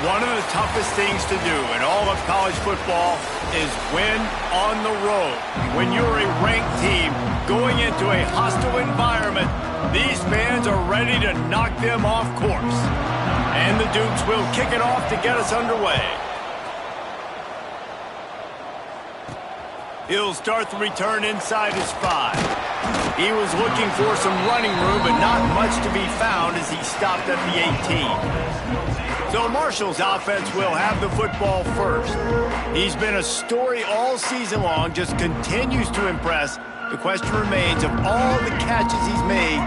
One of the toughest things to do in all of college football is win on the road. When you're a ranked team going into a hostile environment, these fans are ready to knock them off course. And the Dukes will kick it off to get us underway. He'll start the return inside his 5. He was looking for some running room, but not much to be found as he stopped at the 18. So Marshall's offense will have the football first. He's been a story all season long, just continues to impress. The question remains, of all the catches he's made,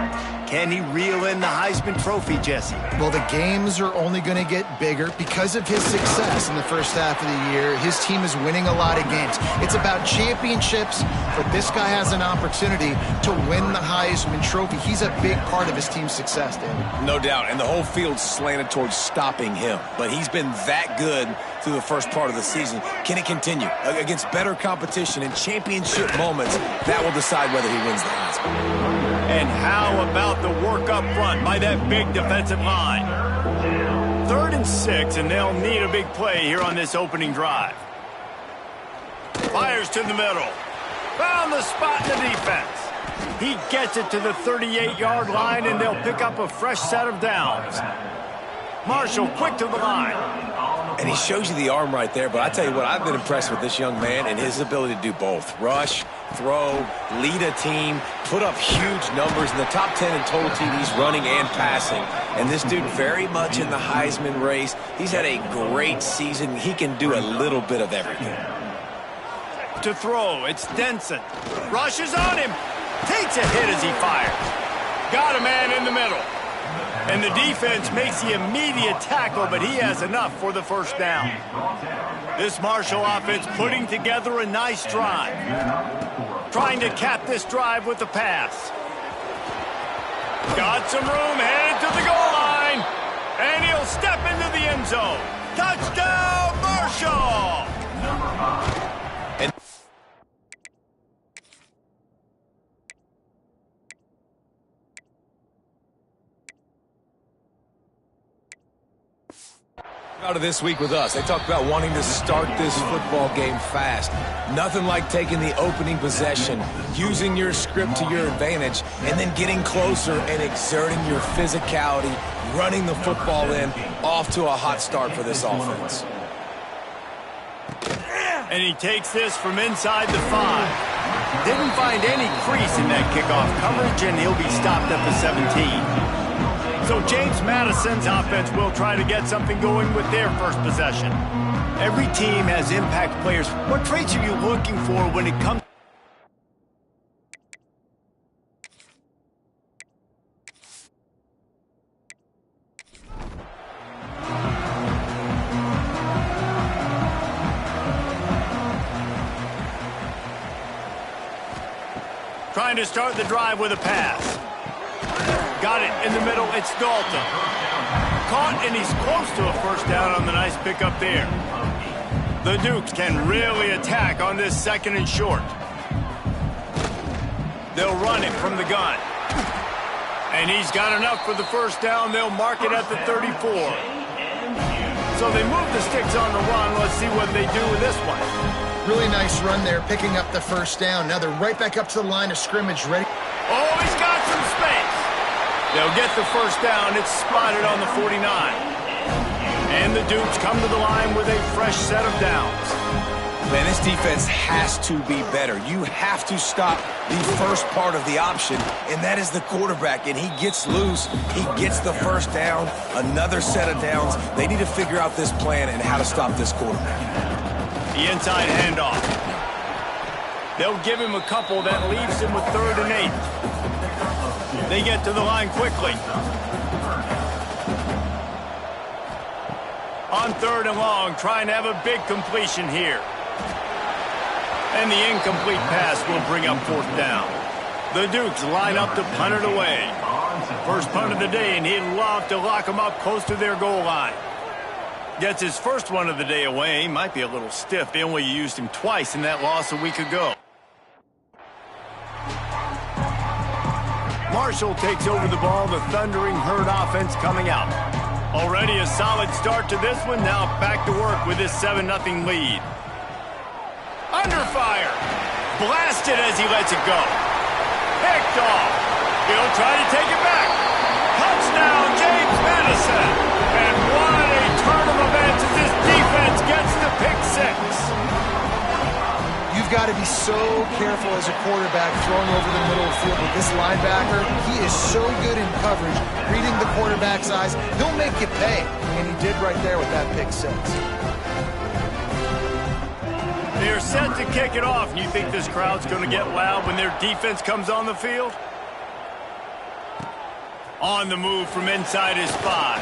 can he reel in the Heisman Trophy, Jesse? Well, the games are only going to get bigger because of his success in the first half of the year. His team is winning a lot of games. It's about championships, but this guy has an opportunity to win the Heisman Trophy. He's a big part of his team's success, David. No doubt, and the whole field's slanted towards stopping him. But he's been that good through the first part of the season. Can it continue? Against better competition and championship moments, that will decide whether he wins the Heisman. And how about the work up front by that big defensive line? 3rd and 6, and they'll need a big play here on this opening drive. Fires to the middle. Found the spot in the defense. He gets it to the 38-yard line, and they'll pick up a fresh set of downs. Marshall quick to the line. And he shows you the arm right there, but I tell you what, I've been impressed with this young man and his ability to do both. Rush, throw, lead a team, put up huge numbers in the top 10 in total TDs running and passing. And this dude very much in the Heisman race. He's had a great season. He can do a little bit of everything. To throw, it's Denson. Rushes on him. Takes a hit as he fires. Got a man in the middle. And the defense makes the immediate tackle, but he has enough for the first down. This Marshall offense putting together a nice drive. Trying to cap this drive with the pass. Got some room, headed to the goal line. And he'll step into the end zone. Touchdown, Marshall! And out of this week with us, they talked about wanting to start this football game fast. Nothing like taking the opening possession, using your script to your advantage, and then getting closer and exerting your physicality, running the football in, off to a hot start for this offense. And he takes this from inside the 5. Didn't find any crease in that kickoff coverage, and he'll be stopped at the 17. So James Madison's offense will try to get something going with their first possession. Every team has impact players. What traits are you looking for when it comes? Trying to start the drive with a pass. Got it in the middle. It's Dalton. Caught, and he's close to a first down on the nice pickup there. The Dukes can really attack on this 2nd and short. They'll run it from the gun. And he's got enough for the first down. They'll mark it at the 34. So they move the sticks on the run. Let's see what they do with this one. Really nice run there, picking up the first down. Now they're right back up to the line of scrimmage, ready. Oh, he's got some space. They'll get the first down. It's spotted on the 49. And the Dukes come to the line with a fresh set of downs. Man, this defense has to be better. You have to stop the first part of the option, and that is the quarterback. And he gets loose. He gets the first down, another set of downs. They need to figure out this plan and how to stop this quarterback. The inside handoff. They'll give him a couple. That leaves him with 3rd and 8. They get to the line quickly. On 3rd and long, trying to have a big completion here. And the incomplete pass will bring up 4th down. The Dukes line up to punt it away. First punt of the day, and he'd love to lock them up close to their goal line. Gets his first one of the day away. He might be a little stiff. They only used him twice in that loss a week ago. Marshall takes over the ball. The thundering herd offense coming out. Already a solid start to this one. Now back to work with this 7-0 lead. Under fire. Blasted as he lets it go. Picked off. He'll try to take it back. Touchdown, James Madison. And what a turn of events as this defense gets the pick six. You've got to be so careful as a quarterback throwing over the middle of the field with this linebacker. He is so good in coverage, reading the quarterback's eyes. He'll make you pay, and he did right there with that pick six. They're set to kick it off. You think this crowd's going to get loud when their defense comes on the field? On the move from inside his 5.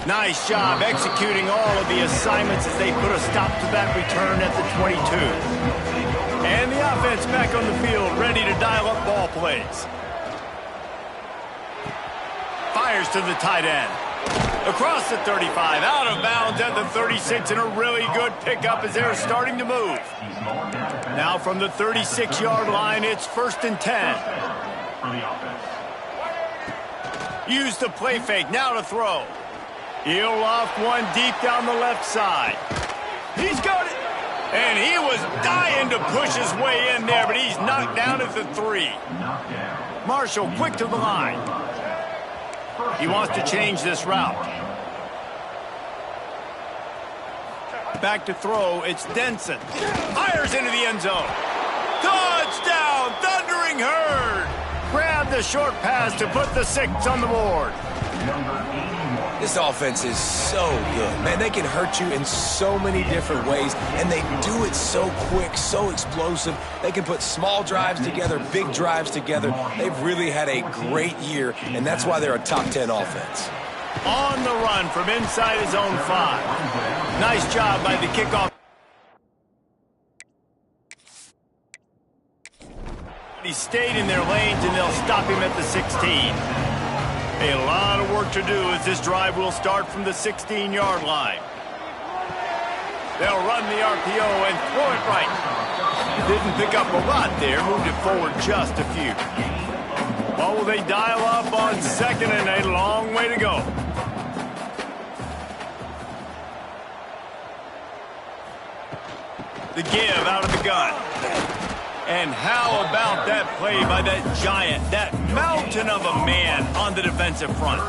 Nice job executing all of the assignments as they put a stop to that return at the 22. And the offense back on the field, ready to dial up ball plays. Fires to the tight end. Across the 35, out of bounds at the 36, and a really good pickup as they're starting to move. Now from the 36-yard line, it's 1st and 10. Use the play fake, now to throw. He'll loft one deep down the left side. He's got it. And he was dying to push his way in there, but he's knocked down at the 3. Marshall quick to the line. He wants to change this route. Back to throw, it's Denson. Fires into the end zone. Touchdown, Thundering Herd. Grab the short pass to put the 6 on the board. This offense is so good. Man, they can hurt you in so many different ways, and they do it so quick, so explosive. They can put small drives together, big drives together. They've really had a great year, and that's why they're a top 10 offense. On the run from inside his own 5. Nice job by the kickoff. He stayed in their lanes, and they'll stop him at the 16. A lot of work to do as this drive will start from the 16-yard line. They'll run the RPO and throw it right. Didn't pick up a lot there, moved it forward just a few. What will they dial up on 2nd and a long way to go? The give out of the gun. And how about that play by that giant, that mountain of a man on the defensive front?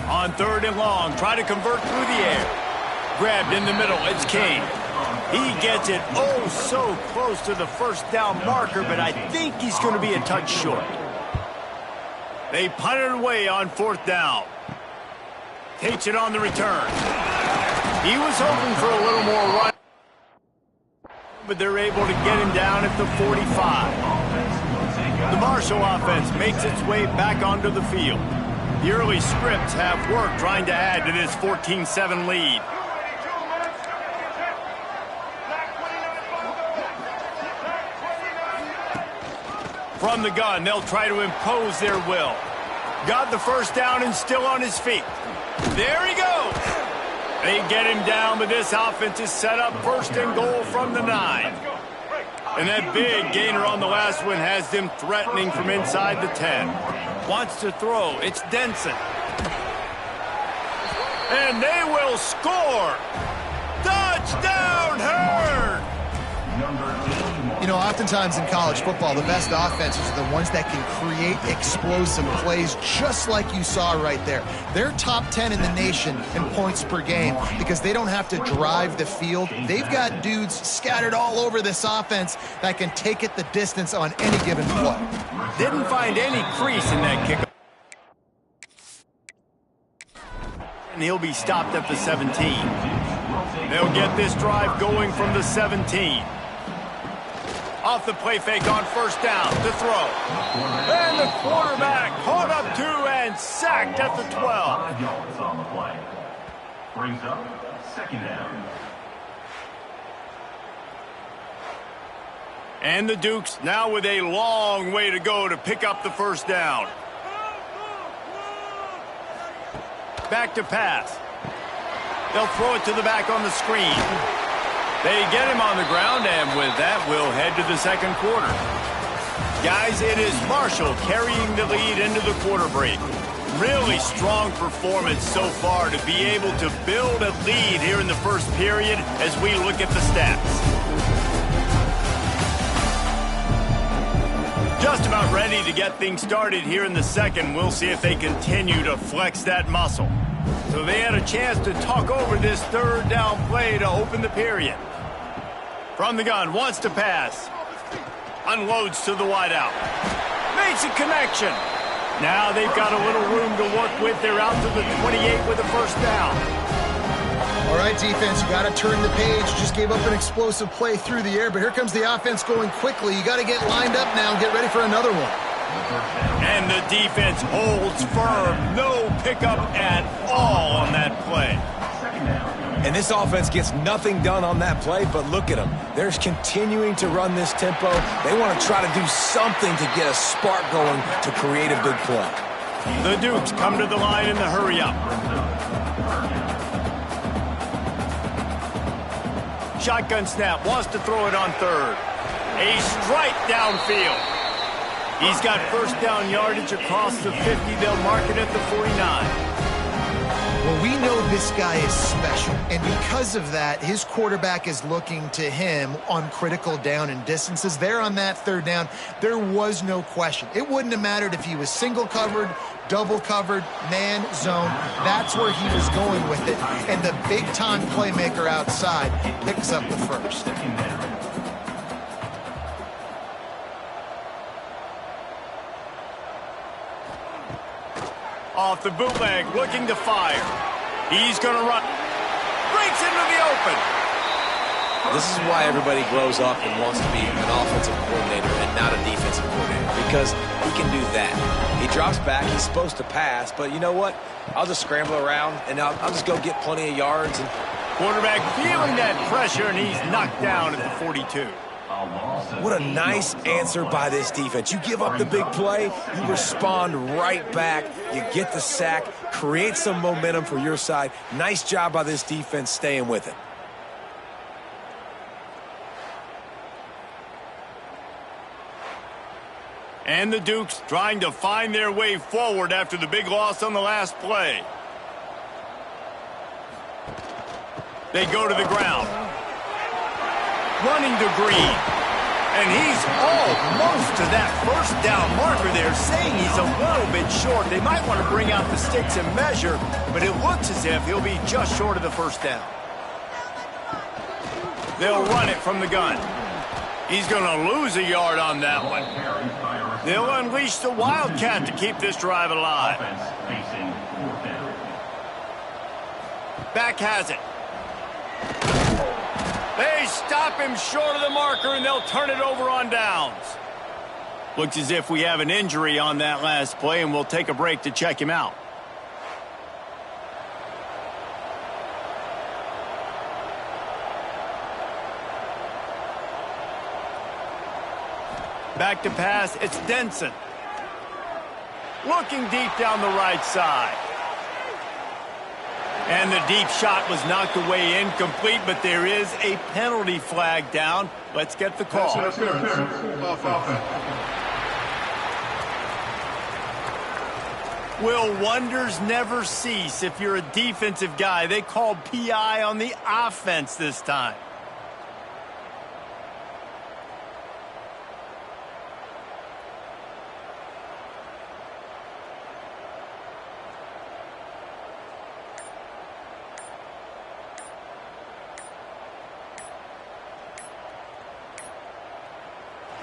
On 3rd and long, try to convert through the air. Grabbed in the middle, it's King. He gets it oh so close to the 1st down marker, but I think he's going to be a touch short. They punt it away on 4th down. Takes it on the return. He was hoping for a little more run, but they're able to get him down at the 45. The Marshall offense makes its way back onto the field. The early scripts have worked trying to add to this 14-7 lead. From the gun, they'll try to impose their will. Got the 1st down and still on his feet. There he goes. They get him down, but this offense is set up 1st and goal from the 9. And that big gainer on the last one has them threatening from inside the 10. Wants to throw. It's Denson. And they will score. Touchdown, Herd! You know, oftentimes in college football, the best offenses are the ones that can create explosive plays just like you saw right there. They're top 10 in the nation in points per game because they don't have to drive the field. They've got dudes scattered all over this offense that can take it the distance on any given play. Didn't find any crease in that kick. And he'll be stopped at the 17. They'll get this drive going from the 17. Off the play fake on 1st down to throw. And the quarterback caught up to and sacked at the 12. 5 yards on the play. Brings up 2nd down. And the Dukes now with a long way to go to pick up the 1st down. Back to pass. They'll throw it to the back on the screen. They get him on the ground, and with that, we'll head to the 2nd quarter. Guys, it is Marshall carrying the lead into the quarter break. Really strong performance so far to be able to build a lead here in the first period as we look at the stats. Just about ready to get things started here in the second. We'll see if they continue to flex that muscle. So they had a chance to talk over this third down play to open the period. From the gun, wants to pass. Unloads to the wideout. Makes a connection. Now they've got a little room to work with. They're out to the 28 with a first down. All right, defense, you got to turn the page. Just gave up an explosive play through the air, but here comes the offense going quickly. You got to get lined up now and get ready for another one. And the defense holds firm. No pickup at all on that play. And this offense gets nothing done on that play, but look at them. They're continuing to run this tempo. They want to try to do something to get a spark going to create a big play. The Dukes come to the line in the hurry-up. Shotgun snap, wants to throw it on third. A strike downfield. He's got first down yardage across the 50. They'll mark it at the 49. Well, we know this guy is special, and because of that, his quarterback is looking to him on critical down and distances. There on that third down, there was no question. It wouldn't have mattered if he was single covered, double covered, man, zone. That's where he was going with it, and the big-time playmaker outside picks up the first. Off the bootleg, looking to fire. He's going to run. Breaks into the open. This is why everybody grows up and wants to be an offensive coordinator and not a defensive coordinator, because he can do that. He drops back. He's supposed to pass, but you know what? I'll just scramble around, and I'll just go get plenty of yards. And quarterback feeling that pressure, and he's knocked down at the 42. What a nice answer by this defense. You give up the big play, you respond right back, you get the sack, create some momentum for your side. Nice job by this defense staying with it. And the Dukes trying to find their way forward after the big loss on the last play. They go to the ground. Running to Green. And he's almost to that first down marker there, saying he's a little bit short. They might want to bring out the sticks and measure, but it looks as if he'll be just short of the first down. They'll run it from the gun. He's going to lose a yard on that one. They'll unleash the Wildcat to keep this drive alive. Back has it. They stop him short of the marker, and they'll turn it over on downs. Looks as if we have an injury on that last play, and we'll take a break to check him out. Back to pass, it's Denson. Looking deep down the right side. And the deep shot was knocked away incomplete, but there is a penalty flag down. Let's get the call. Will wonders never cease if you're a defensive guy? They called PI on the offense this time.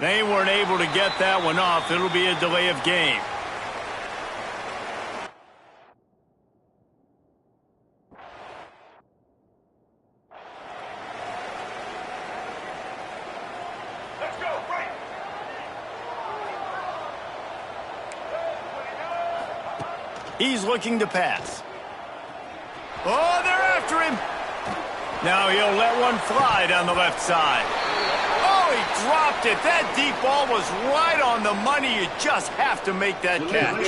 They weren't able to get that one off. It'll be a delay of game. Let's go, right. He's looking to pass. Oh, they're after him. Now he'll let one fly down the left side. He dropped it. That deep ball was right on the money. You just have to make that catch.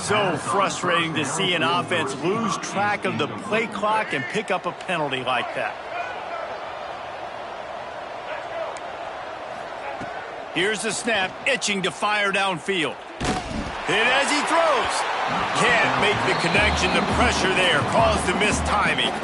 So frustrating to see an offense lose track of the play clock and pick up a penalty like that. Here's the snap, itching to fire downfield. Hit as he throws. Can't make the connection. The pressure there caused the missed timing.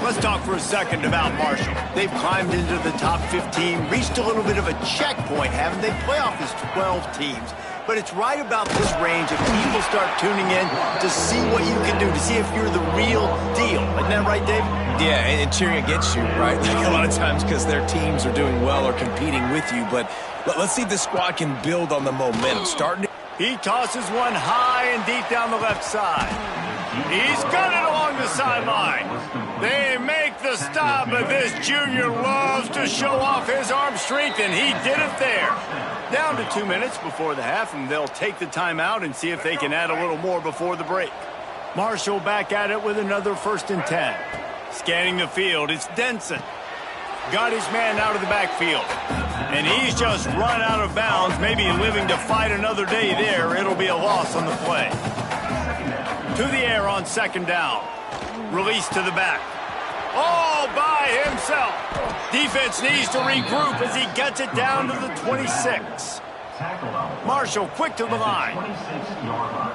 Let's talk for a second about Marshall. They've climbed into the top 15, reached a little bit of a checkpoint, haven't they? Playoff is 12 teams. But it's right about this range if people start tuning in to see what you can do, to see if you're the real deal. Isn't that right, Dave? Yeah, and cheering against you, right? Like a lot of times because their teams are doing well or competing with you. But let's see if this squad can build on the momentum. He tosses one high and deep down the left side. He's got it along the sideline. They make the stop, but this junior loves to show off his arm strength, and he did it there. Down to 2 minutes before the half, and they'll take the timeout and see if they can add a little more before the break. Marshall back at it with another 1st and 10. Scanning the field, it's Denson. Got his man out of the backfield. And he's just run out of bounds, maybe living to fight another day there. It'll be a loss on the play. To the air on 2nd down. Release to the back. All by himself. Defense needs to regroup as he gets it down to the 26. Marshall quick to the line. 26-yard line.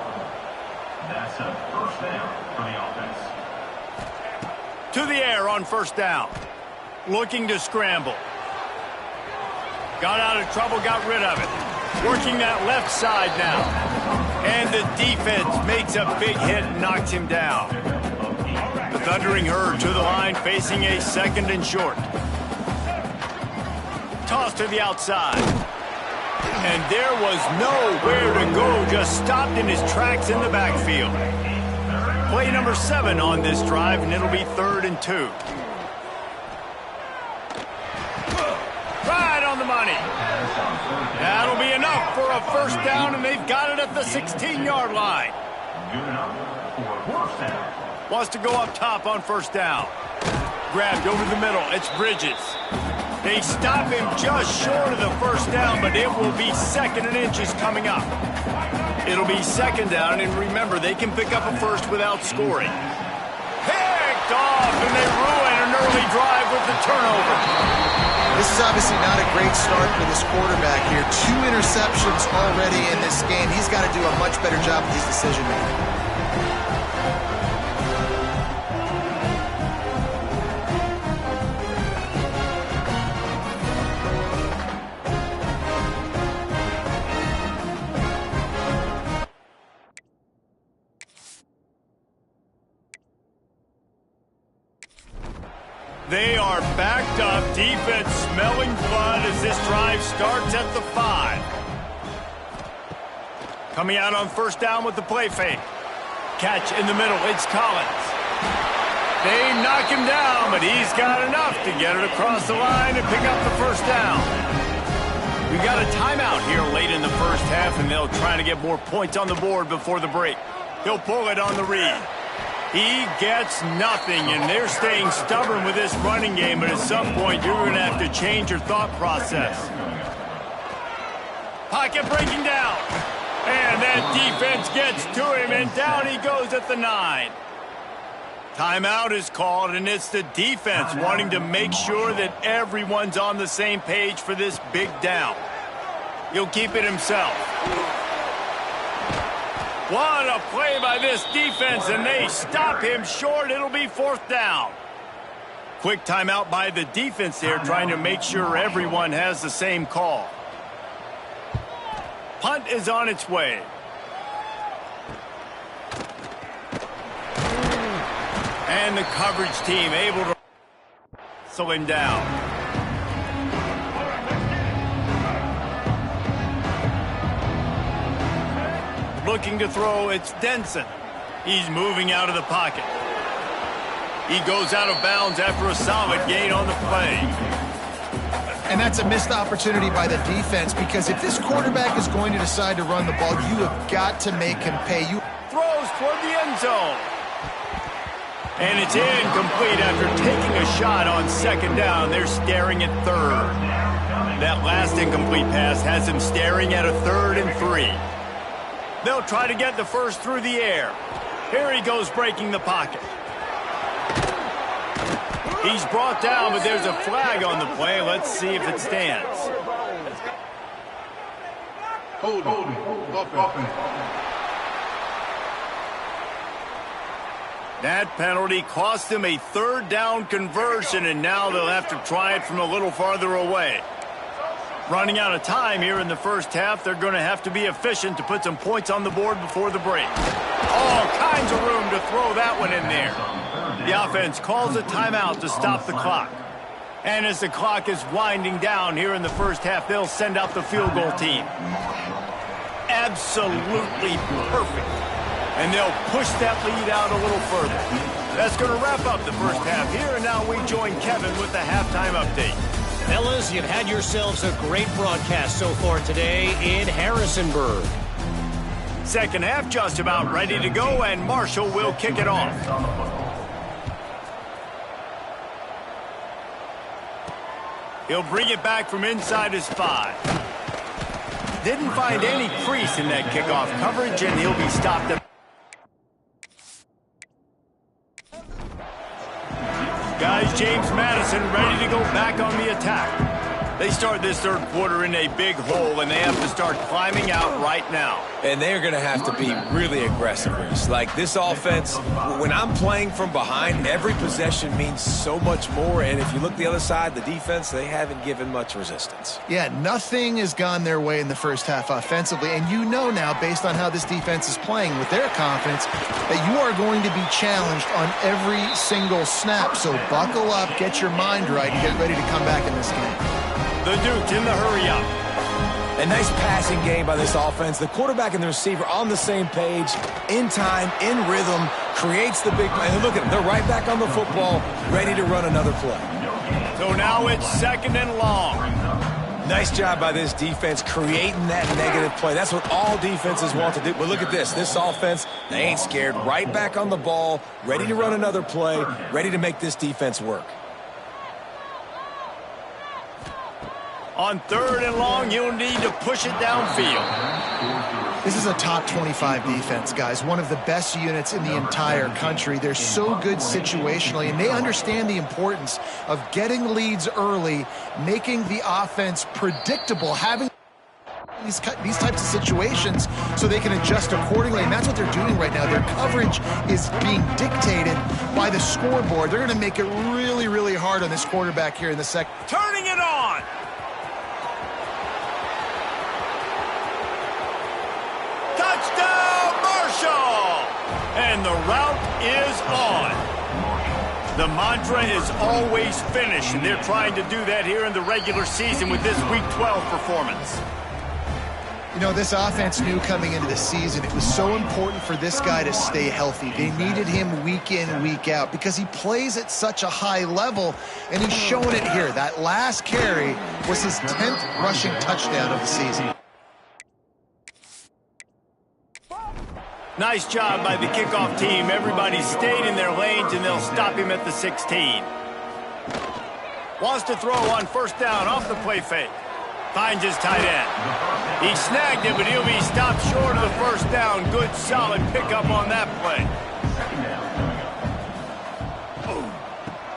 That's a 1st down for the offense. To the air on 1st down. Looking to scramble. Got out of trouble, got rid of it. Working that left side now. And the defense makes a big hit and knocks him down. The Thundering Herd to the line, facing a 2nd and short. Toss to the outside. And there was nowhere to go, just stopped in his tracks in the backfield. Play number 7 on this drive, and it'll be 3rd and 2. Right on the money. That'll be enough for a 1st down, and they've got it at the 16-yard line. Good enough for 1st down. Wants to go up top on 1st down. Grabbed over the middle. It's Bridges. They stop him just short of the 1st down, but it will be 2nd and inches coming up. It'll be 2nd down, and remember, they can pick up a 1st without scoring. Picked off, and they ruin an early drive with the turnover. This is obviously not a great start for this quarterback here. 2 interceptions already in this game. He's got to do a much better job with his decision-making. They are backed up, defense smelling blood as this drive starts at the 5. Coming out on 1st down with the play fake. Catch in the middle, it's Collins. They knock him down, but he's got enough to get it across the line and pick up the 1st down. We got a timeout here late in the 1st half, and they'll try to get more points on the board before the break. He'll pull it on the read. He gets nothing, and they're staying stubborn with this running game, but at some point you're going to have to change your thought process. Pocket breaking down, and that defense gets to him, and down he goes at the 9. Timeout is called, and it's the defense wanting to make sure that everyone's on the same page for this big down. He'll keep it himself. What a play by this defense, and they stop him short. It'll be 4th down. Quick timeout by the defense there, trying to make sure everyone has the same call. Punt is on its way. And the coverage team able to slow him down. Looking to throw, it's Denson. He's moving out of the pocket. He goes out of bounds after a solid gain on the play. And that's a missed opportunity by the defense, because if this quarterback is going to decide to run the ball, you have got to make him pay. Throws toward the end zone. And it's incomplete after taking a shot on 2nd down. They're staring at 3rd. That last incomplete pass has him staring at a 3rd and 3. They'll try to get the 1st through the air. Here he goes breaking the pocket. He's brought down, but there's a flag on the play. Let's see if it stands. Holding. Offense. That penalty cost them a third down conversion, and now they'll have to try it from a little farther away. Running out of time here in the first half, they're going to have to be efficient to put some points on the board before the break. All kinds of room to throw that one in there. The offense calls a timeout to stop the clock. And as the clock is winding down here in the first half, they'll send out the field goal team. Absolutely perfect. And they'll push that lead out a little further. That's going to wrap up the first half here, and now we join Kevin with the halftime update. Fellas, you've had yourselves a great broadcast so far today in Harrisonburg. Second half just about ready to go, and Marshall will kick it off. He'll bring it back from inside his 5. Didn't find any crease in that kickoff coverage, and he'll be stopped at. Guys, James Madison ready to go back on the attack. They start this third quarter in a big hole, and they have to start climbing out right now. And they're going to have to be really aggressive, Reese. Like this offense, when I'm playing from behind, every possession means so much more. And if you look the other side, the defense, they haven't given much resistance. Yeah, nothing has gone their way in the first half offensively. And you know now, based on how this defense is playing with their confidence, that you are going to be challenged on every single snap. So buckle up, get your mind right, and get ready to come back in this game. The Dukes in the hurry-up. A nice passing game by this offense. The quarterback and the receiver on the same page, in time, in rhythm, creates the big play. And look at them. They're right back on the football, ready to run another play. So now it's second and long. Nice job by this defense creating that negative play. That's what all defenses want to do. But look at this. This offense, they ain't scared. Right back on the ball, ready to run another play, ready to make this defense work. On third and long, you'll need to push it downfield. This is a top 25 defense, guys. One of the best units in the entire country. They're so good situationally, and they understand the importance of getting leads early, making the offense predictable, having these types of situations so they can adjust accordingly, and that's what they're doing right now. Their coverage is being dictated by the scoreboard. They're going to make it really, really hard on this quarterback here in the second. Turning it on. Touchdown, Marshall! And the route is on. The mantra is always finish, and they're trying to do that here in the regular season with this Week 12 performance. You know, this offense knew coming into the season it was so important for this guy to stay healthy. They needed him week in, week out because he plays at such a high level, and he's showing it here. That last carry was his 10th rushing touchdown of the season. Nice job by the kickoff team. Everybody stayed in their lanes, and they'll stop him at the 16. Wants to throw on first down off the play fake. Finds his tight end. He snagged it, but he'll be stopped short of the first down. Good, solid pickup on that play.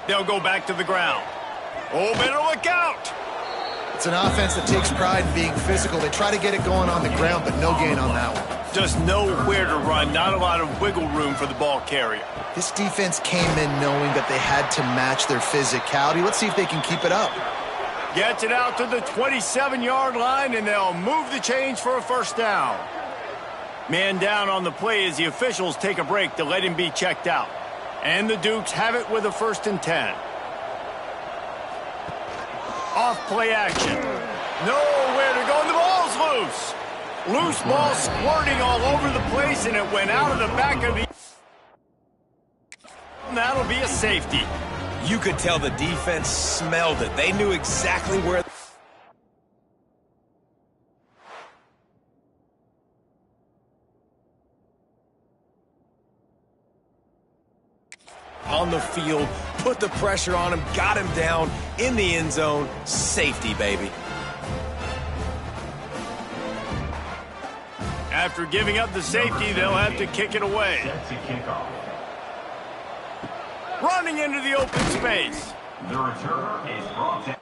They'll go back to the ground. Oh, better look out. It's an offense that takes pride in being physical. They try to get it going on the ground, but no gain on that one. Just nowhere to run. Not a lot of wiggle room for the ball carrier. This defense came in knowing that they had to match their physicality. Let's see if they can keep it up. Gets it out to the 27-yard line, and they'll move the chains for a first down. Man down on the play as the officials take a break to let him be checked out. And the Dukes have it with a 1st and 10. Off play action. Nowhere to go, and the ball's loose. Loose ball squirting all over the place, and it went out of the back of the... That'll be a safety. You could tell the defense smelled it. They knew exactly where... on the field, put the pressure on him, got him down in the end zone. Safety, baby. After giving up the safety, they'll have to kick it away. Running into the open space. The returner is brought down.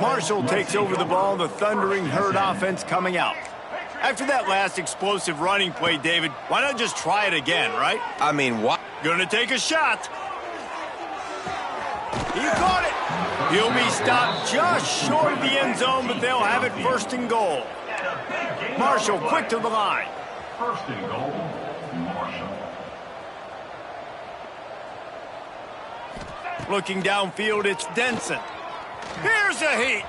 Marshall takes over the ball, the Thundering Herd offense coming out. After that last explosive running play, David, why not just try it again, right? I mean, what? Gonna take a shot. He caught it. He'll be stopped just short of the end zone, but they'll have it first and goal. Marshall quick to the line. First and goal, Marshall. Looking downfield, it's Denson. Here's a heat.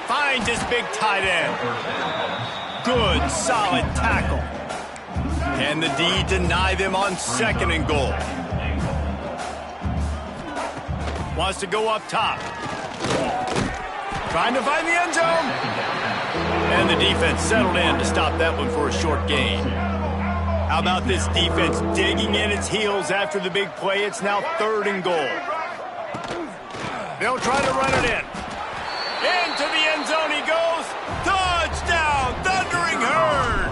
Finds his big tight end. Good, solid tackle. Can the D deny them on second and goal? Wants to go up top. Trying to find the end zone. And the defense settled in to stop that one for a short gain. How about this defense digging in its heels after the big play? It's now third and goal. They'll try to run it in. Into the end zone he goes. Touchdown, Thundering Herd.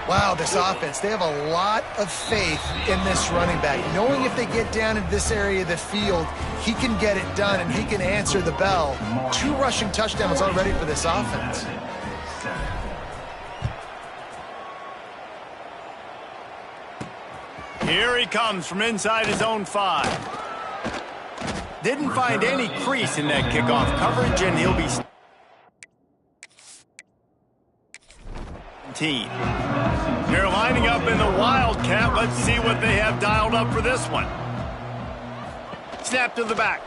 Wow, this offense, they have a lot of faith in this running back. Knowing if they get down into this area of the field, he can get it done and he can answer the bell. 2 rushing touchdowns already for this offense. Here he comes from inside his own 5. Didn't find any crease in that kickoff coverage, and he'll be... team. They're lining up in the Wildcat. Let's see what they have dialed up for this one. Snap to the back.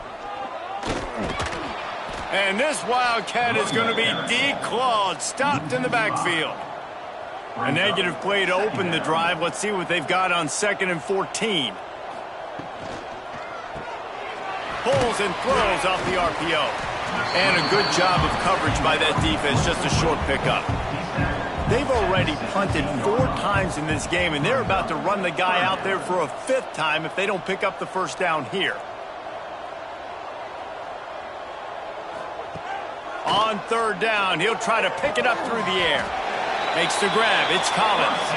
And this Wildcat is going to be declawed, stopped in the backfield. A negative play to open the drive. Let's see what they've got on 2nd and 14. Pulls and throws off the RPO. And a good job of coverage by that defense, just a short pickup. They've already punted 4 times in this game, and they're about to run the guy out there for a 5th time if they don't pick up the first down here. On 3rd down, he'll try to pick it up through the air. Makes the grab. It's Collins.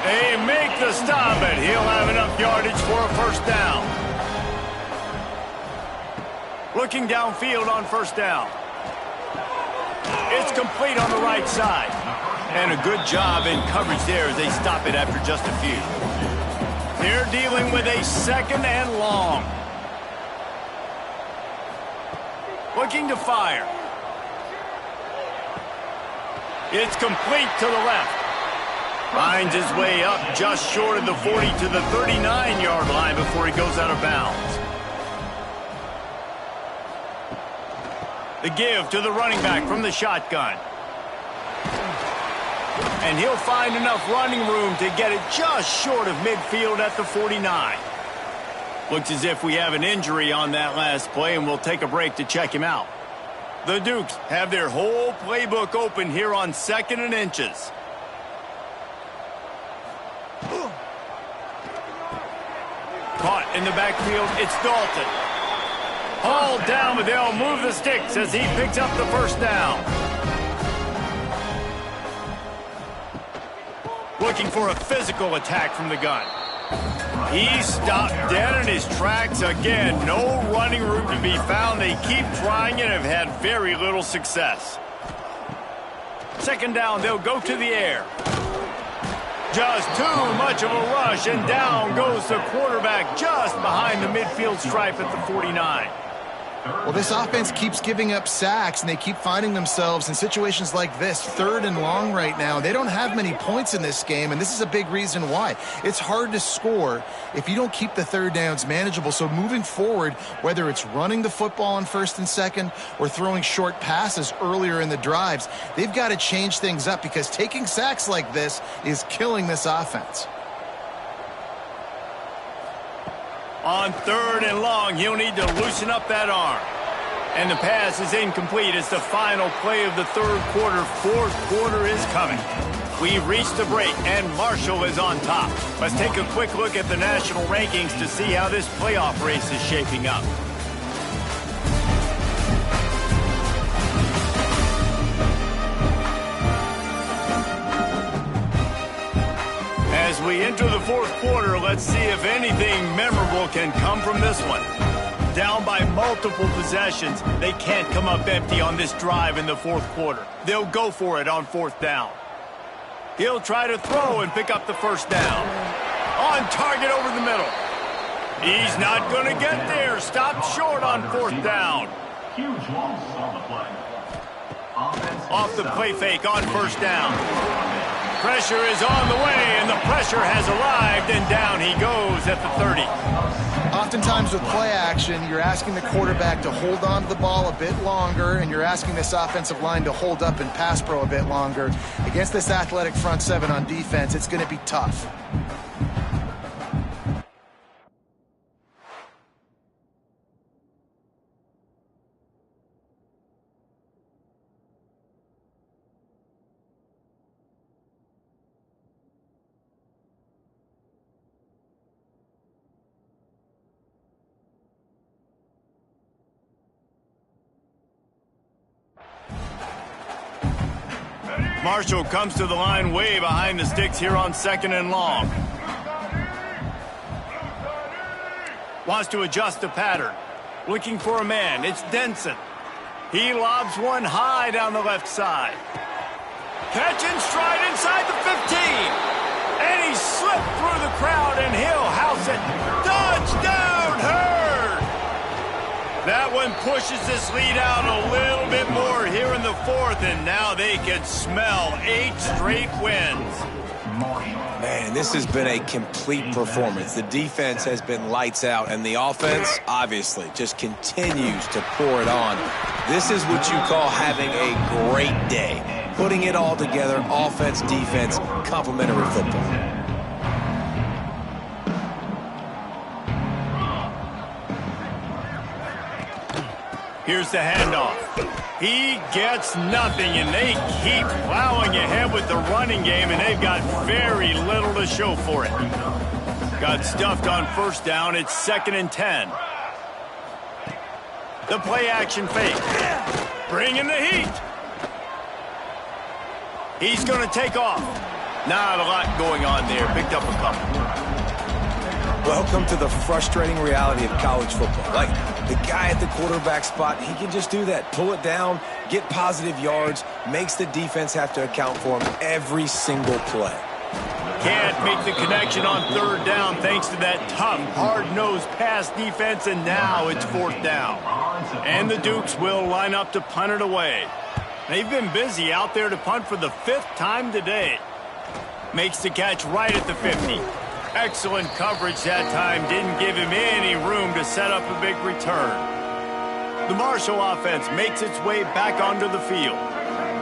They make the stop, but he'll have enough yardage for a first down. Looking downfield on 1st down. It's complete on the right side. And a good job in coverage there as they stop it after just a few. They're dealing with a 2nd and long. Looking to fire. It's complete to the left. Finds his way up just short of the 40 to the 39-yard line before he goes out of bounds. The give to the running back from the shotgun. And he'll find enough running room to get it just short of midfield at the 49. Looks as if we have an injury on that last play, and we'll take a break to check him out. The Dukes have their whole playbook open here on 2nd and inches. Caught in the backfield, it's Dalton. Hauled down, but they'll move the sticks as he picks up the first down. Looking for a physical attack from the gun. He stopped dead in his tracks again. No running room to be found. They keep trying and have had very little success. 2nd down, they'll go to the air. Just too much of a rush, and down goes the quarterback just behind the midfield stripe at the 49. Well, this offense keeps giving up sacks, and they keep finding themselves in situations like this, 3rd and long right now. They don't have many points in this game, and this is a big reason why. It's hard to score if you don't keep the 3rd downs manageable. So moving forward, whether it's running the football on 1st and 2nd or throwing short passes earlier in the drives, they've got to change things up because taking sacks like this is killing this offense. On 3rd and long, he'll need to loosen up that arm. And the pass is incomplete. It's the final play of the 3rd quarter. 4th quarter is coming. We've reached the break, and Marshall is on top. Let's take a quick look at the national rankings to see how this playoff race is shaping up. As we enter the 4th quarter, let's see if anything memorable can come from this one. down by multiple possessions. They can't come up empty on this drive in the fourth quarter. They'll go for it on fourth down. He'll try to throw and pick up the first down. On target over the middle. He's not going to get there. Stopped short on fourth down. Huge loss on the play. Off the play fake on first down. Pressure is on the way, and the pressure has arrived, and down he goes at the 30. Oftentimes with play action, you're asking the quarterback to hold on to the ball a bit longer, and you're asking this offensive line to hold up and pass pro a bit longer. Against this athletic front seven on defense, it's going to be tough. Marshall comes to the line way behind the sticks here on 2nd and long. Wants to adjust the pattern. Looking for a man. It's Denson. He lobs one high down the left side. Catch and stride inside the 15. And he slipped through the crowd, and he'll house it. Touchdown, Hurd! That one pushes this lead out a little bit more here in the fourth, and now they can smell 8 straight wins. Man, this has been a complete performance. The defense has been lights out, and the offense, obviously, just continues to pour it on. This is what you call having a great day. Putting it all together, offense, defense, complementary football. Here's the handoff. He gets nothing, and they keep plowing ahead with the running game, and they've got very little to show for it. Got stuffed on first down. It's 2nd and 10. The play action fake. Bringing the heat. He's going to take off. Not a lot going on there. Picked up a couple. Welcome to the frustrating reality of college football. Like, the guy at the quarterback spot, he can just do that. Pull it down, get positive yards, makes the defense have to account for him every single play. Can't make the connection on third down thanks to that tough, hard-nosed pass defense, and now it's fourth down. And the Dukes will line up to punt it away. They've been busy out there to punt for the 5th time today. Makes the catch right at the 50. Excellent coverage that time. Didn't give him any room to set up a big return. The Marshall offense makes its way back onto the field.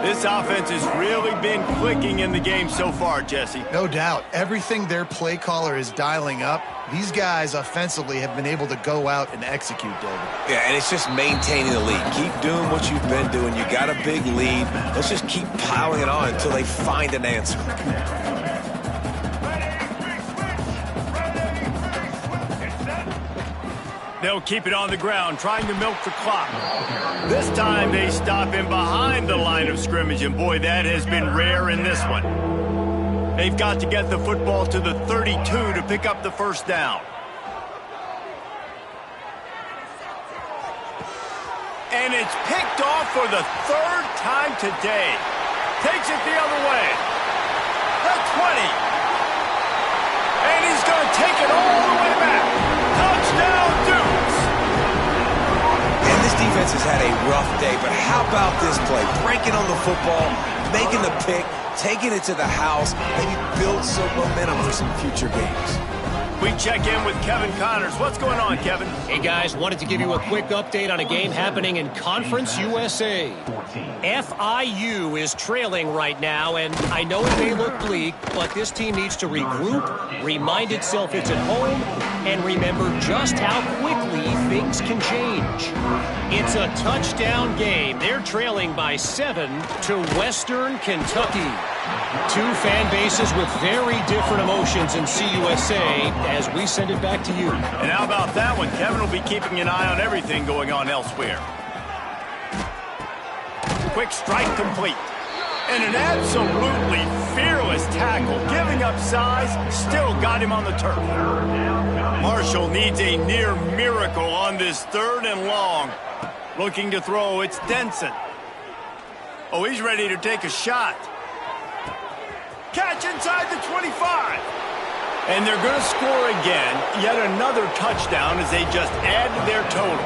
This offense has really been clicking in the game so far, Jesse. No doubt. Everything their play caller is dialing up, these guys offensively have been able to go out and execute, David. Yeah, and it's just maintaining the lead. Keep doing what you've been doing. You got a big lead. Let's just keep piling it on until they find an answer. They'll keep it on the ground, trying to milk the clock. This time they stop him behind the line of scrimmage, and boy, that has been rare in this one. They've got to get the football to the 32 to pick up the first down. And it's picked off for the 3rd time today. Takes it the other way. The 20. And he's going to take it all the way back. Touchdown, Dukes! And this defense has had a rough day, but how about this play? Breaking on the football, making the pick, taking it to the house, maybe build some momentum for some future games. We check in with Kevin Connors. What's going on, Kevin? Hey, guys, wanted to give you a quick update on a game happening in Conference USA. FIU is trailing right now, and I know it may look bleak, but this team needs to regroup, remind itself it's at home, and remember just how quickly things can change. It's a touchdown game. They're trailing by 7 to Western Kentucky. 2 fan bases with very different emotions in CUSA as we send it back to you. And how about that one? Kevin will be keeping an eye on everything going on elsewhere. Quick strike complete. And an absolutely fearless tackle, giving up size, still got him on the turf. Marshall needs a near miracle on this 3rd and long. Looking to throw, it's Denson. Oh, he's ready to take a shot. Catch inside the 25. And they're going to score again. Yet another touchdown as they just add to their total.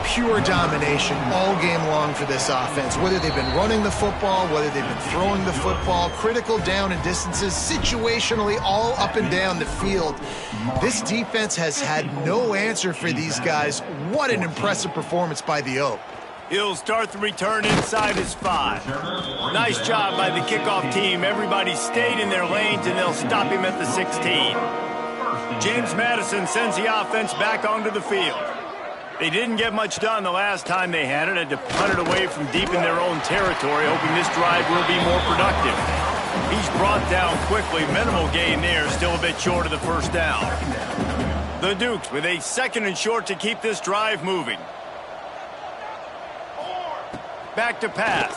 Pure domination all game long for this offense. Whether they've been running the football, whether they've been throwing the football, critical down and distances, situationally all up and down the field. This defense has had no answer for these guys. What an impressive performance by the Oak. He'll start the return inside his 5. Nice job by the kickoff team. Everybody stayed in their lanes, and they'll stop him at the 16. James Madison sends the offense back onto the field. They didn't get much done the last time they had to punt it away from deep in their own territory, hoping this drive will be more productive. He's brought down quickly. Minimal gain there, still a bit short of the first down. The Dukes with a 2nd and short to keep this drive moving. Back to pass.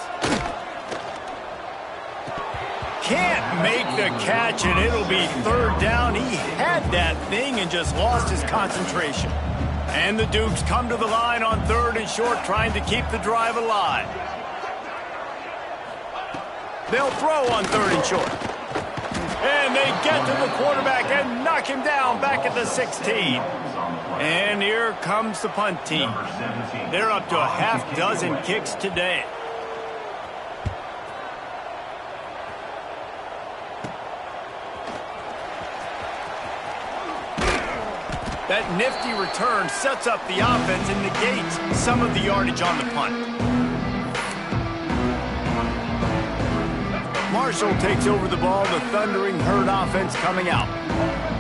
Can't make the catch, and it'll be 3rd down. He had that thing and just lost his concentration. And the Dukes come to the line on 3rd and short, trying to keep the drive alive. They'll throw on 3rd and short. And they get to the quarterback and knock him down back at the 16. And here comes the punt team. They're up to a half dozen kicks today. That nifty return sets up the offense and negates some of the yardage on the punt. Marshall takes over the ball, the Thundering Herd offense coming out.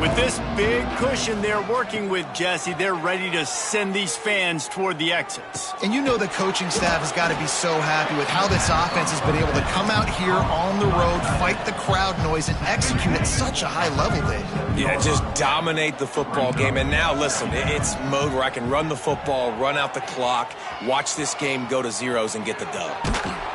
With this big cushion they're working with, Jesse, they're ready to send these fans toward the exits. And you know the coaching staff has got to be so happy with how this offense has been able to come out here on the road, fight the crowd noise, and execute at such a high level, Dave. Yeah, just dominate the football game. And now, listen, it's mode where I can run the football, run out the clock, watch this game go to zeros and get the dub.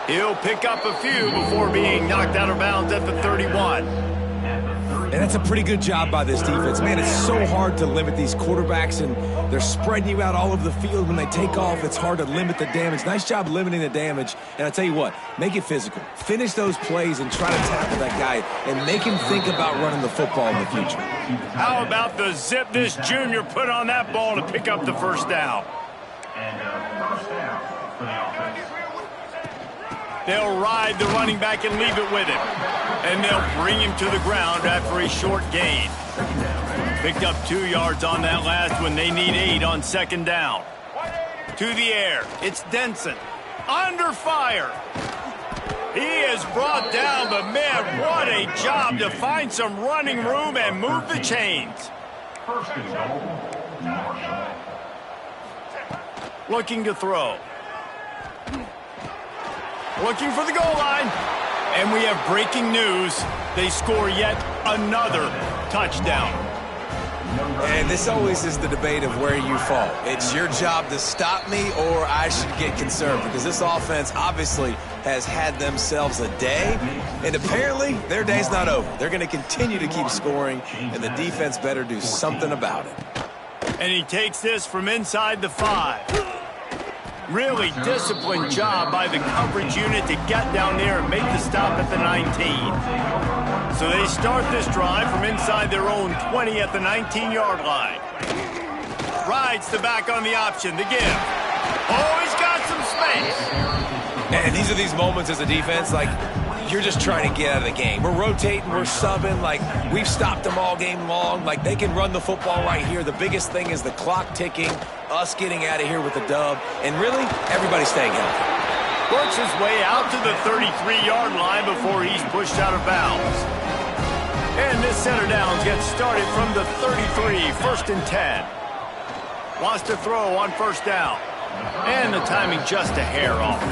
He'll pick up a few before being knocked out of bounds at the 31. And that's a pretty good job by this defense. Man, it's so hard to limit these quarterbacks, and they're spreading you out all over the field. When they take off, it's hard to limit the damage. Nice job limiting the damage. And I tell you what, make it physical. Finish those plays and try to tackle that guy and make him think about running the football in the future. How about the zip this junior put on that ball to pick up the 1st down? And first down for the offense. They'll ride the running back and leave it with him. And they'll bring him to the ground after a short gain. Picked up 2 yards on that last one. They need 8 on 2nd down. To the air. It's Denson. Under fire. He is brought down, but man, what a job to find some running room and move the chains. First and goal, Marshall. Looking to throw. Looking for the goal line. And we have breaking news. They score yet another touchdown. And this always is the debate of where you fall. It's your job to stop me, or I should get concerned, because this offense obviously has had themselves a day, and apparently their day's not over. They're going to continue to keep scoring, and the defense better do something about it. And he takes this from inside the 5. Really disciplined job by the coverage unit to get down there and make the stop at the 19. So they start this drive from inside their own 20 at the 19-yard line. Rides the back on the option, the give. Oh, he's got some space. And these are these moments as a defense, like, you're just trying to get out of the game. We're rotating, we're subbing, like, we've stopped them all game long. Like, they can run the football right here. The biggest thing is the clock ticking, us getting out of here with the dub, and really, everybody staying healthy. Works his way out to the 33-yard line before he's pushed out of bounds. And this center downs gets started from the 33, 1st and 10. Wants to throw on 1st down. And the timing just a hair off.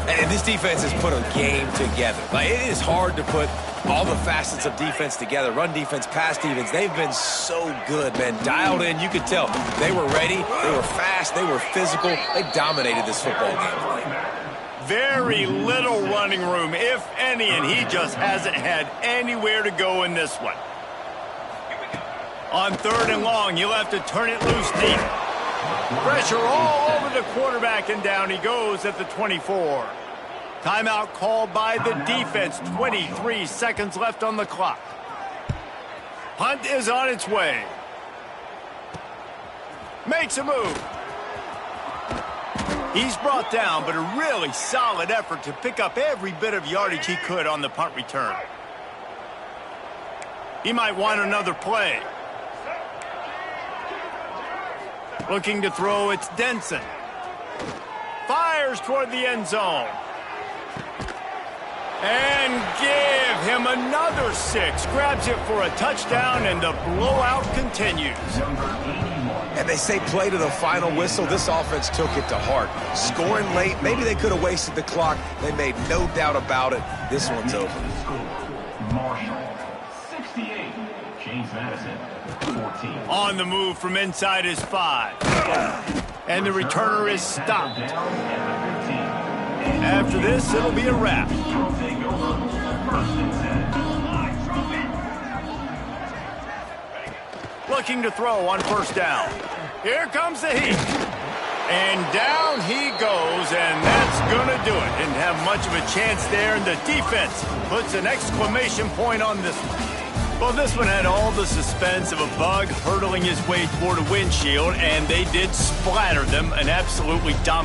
And this defense has put a game together. Like, it is hard to put all the facets of defense together. Run defense, pass defense. They've been so good, man. Dialed in. You could tell they were ready. They were fast. They were physical. They dominated this football game. Very little running room, if any, and he just hasn't had anywhere to go in this one. On 3rd and long, he'll have to turn it loose deep. Pressure all over the quarterback, and down he goes at the 24. Timeout called by the defense. 23 seconds left on the clock. Punt is on its way. Makes a move. He's brought down, but a really solid effort to pick up every bit of yardage he could on the punt return. He might want another play. Looking to throw, it's Denson. Fires toward the end zone. And give him another 6. Grabs it for a touchdown, and the blowout continues. And they say play to the final whistle. This offense took it to heart. Scoring late, maybe they could have wasted the clock. They made no doubt about it. This one's over. Marshall, 68. James Madison, 14. On the move from inside his 5. And the returner is stopped. After this, it'll be a wrap. Looking to throw on 1st down. Here comes the heat. And down he goes, and that's going to do it. Didn't have much of a chance there, and the defense puts an exclamation point on this one. Well, this one had all the suspense of a bug hurtling his way toward a windshield, and they did splatter them, an absolutely dominant